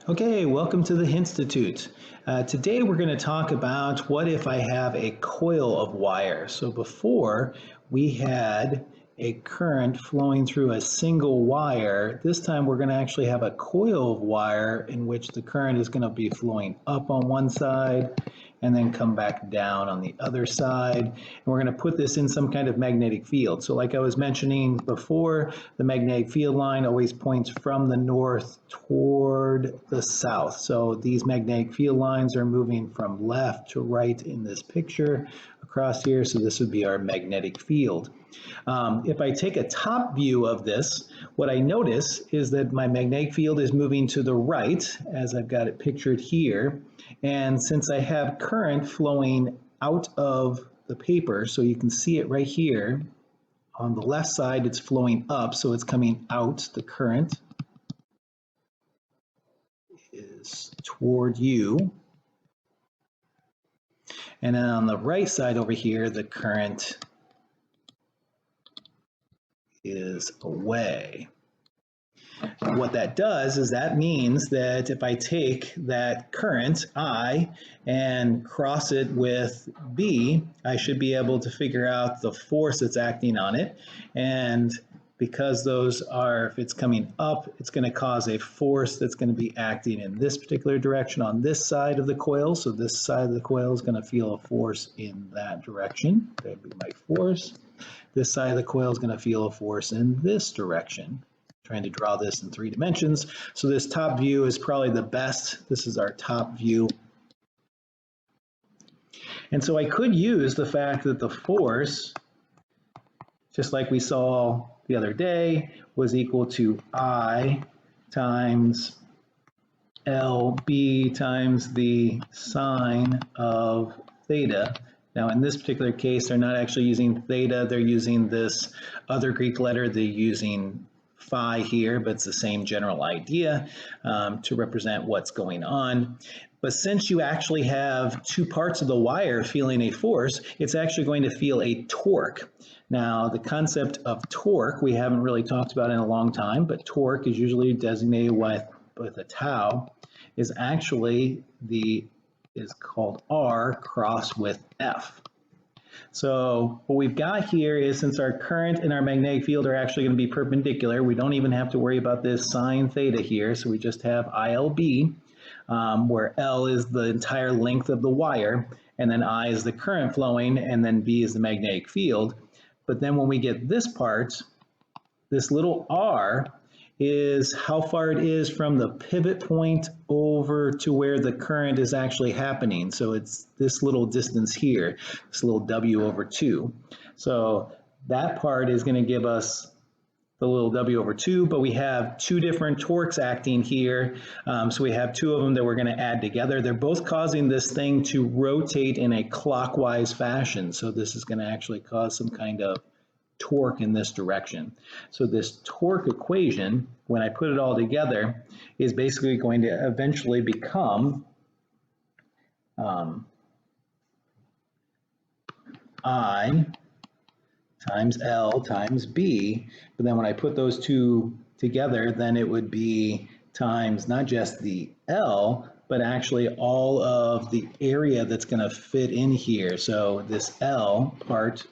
Okay, welcome to the Henstitute. Today we're going to talk about what if I have a coil of wire. So before we had a current flowing through a single wire. This time we're going to actually have a coil of wire in which the current is going to be flowing up on one side and then come back down on the other side. And we're going to put this in some kind of magnetic field. So like I was mentioning before, the magnetic field line always points from the north toward the south. So these magnetic field lines are moving from left to right in this picture across here. So this would be our magnetic field. If I take a top view of this, what I notice is that my magnetic field is moving to the right, as I've got it pictured here. And since I have current flowing out of the paper, so you can see it right here, on the left side it's flowing up, so it's coming out, the current is toward you. And then on the right side over here, the current is away. What that does is that means that if I take that current, I, and cross it with B, I should be able to figure out the force that's acting on it. And because those are, if it's coming up, it's going to cause a force that's going to be acting in this particular direction on this side of the coil. So this side of the coil is going to feel a force in that direction. That would be my force. This side of the coil is going to feel a force in this direction. Trying to draw this in 3 dimensions. So this top view is probably the best. This is our top view. And so I could use the fact that the force, just like we saw the other day, was equal to I times LB times the sine of theta. Now in this particular case, they're not actually using theta, they're using this other Greek letter, they're using phi here, but it's the same general idea to represent what's going on. But since you actually have 2 parts of the wire feeling a force, it's actually going to feel a torque. Now, the concept of torque we haven't really talked about in a long time, but torque is usually designated with a tau, is actually is called R crossed with F. So what we've got here is, since our current and our magnetic field are actually going to be perpendicular, we don't even have to worry about this sine theta here. So we just have ILB, where L is the entire length of the wire, and then I is the current flowing, and then B is the magnetic field. But then when we get this part, this little r is how far it is from the pivot point over to where the current is actually happening. So it's this little distance here, this little W over 2. So that part is going to give us the little W over 2, but we have 2 different torques acting here. So we have 2 of them that we're going to add together. They're both causing this thing to rotate in a clockwise fashion. So this is going to actually cause some kind of torque in this direction. So this torque equation, when I put it all together, is basically going to eventually become I times L times B. But then when I put those 2 together, then it would be times not just the L, but actually all of the area that's going to fit in here. So this L part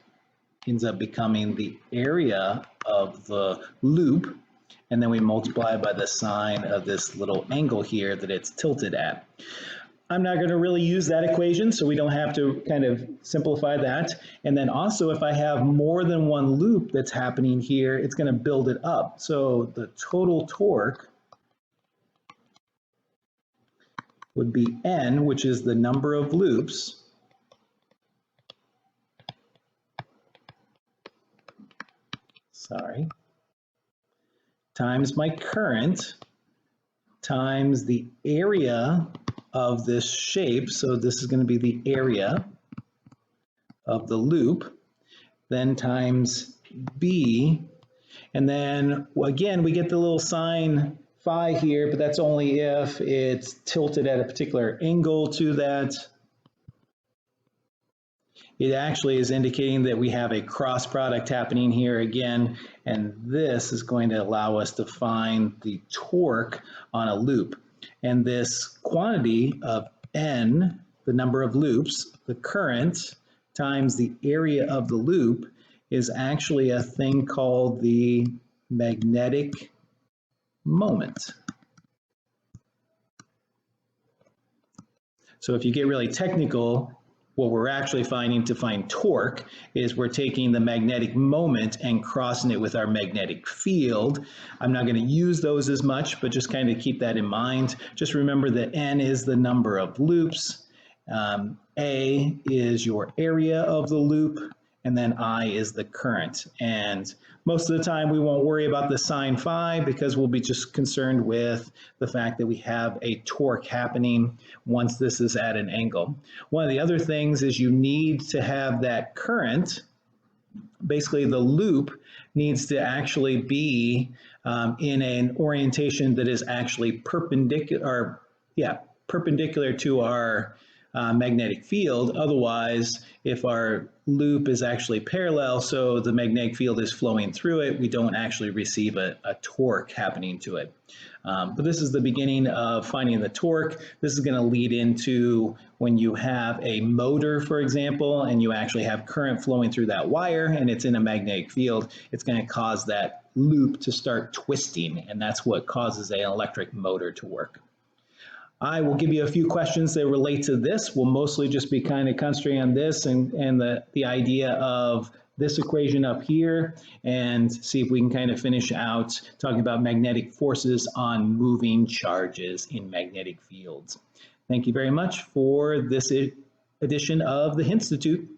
ends up becoming the area of the loop, and then we multiply by the sine of this little angle here that it's tilted at. I'm not going to really use that equation, so we don't have to kind of simplify that. And then also, if I have more than one loop that's happening here, it's going to build it up. So the total torque would be N, which is the number of loops, times my current, times the area of this shape. So this is going to be the area of the loop, then times B. And then again, we get the little sine phi here, but that's only if it's tilted at a particular angle to that. It actually is indicating that we have a cross product happening here again, and this is going to allow us to find the torque on a loop. And this quantity of N, the number of loops, the current, times the area of the loop, is actually a thing called the magnetic moment. So if you get really technical, what we're actually finding to find torque is we're taking the magnetic moment and crossing it with our magnetic field. I'm not going to use those as much, but just kind of keep that in mind. Just remember that N is the number of loops, A is your area of the loop, and then I is the current. And most of the time we won't worry about the sine phi because we'll be just concerned with the fact that we have a torque happening once this is at an angle. One of the other things is you need to have that current, basically the loop needs to actually be in an orientation that is actually perpendicular to our magnetic field. Otherwise, if our loop is actually parallel, so the magnetic field is flowing through it, we don't actually receive a torque happening to it. But this is the beginning of finding the torque. This is going to lead into when you have a motor, for example, and you actually have current flowing through that wire and it's in a magnetic field, it's going to cause that loop to start twisting, and that's what causes an electric motor to work. I will give you a few questions that relate to this. We'll mostly just be kind of concentrating on this and the idea of this equation up here, and see if we can kind of finish out talking about magnetic forces on moving charges in magnetic fields. Thank you very much for this edition of the Henstitute.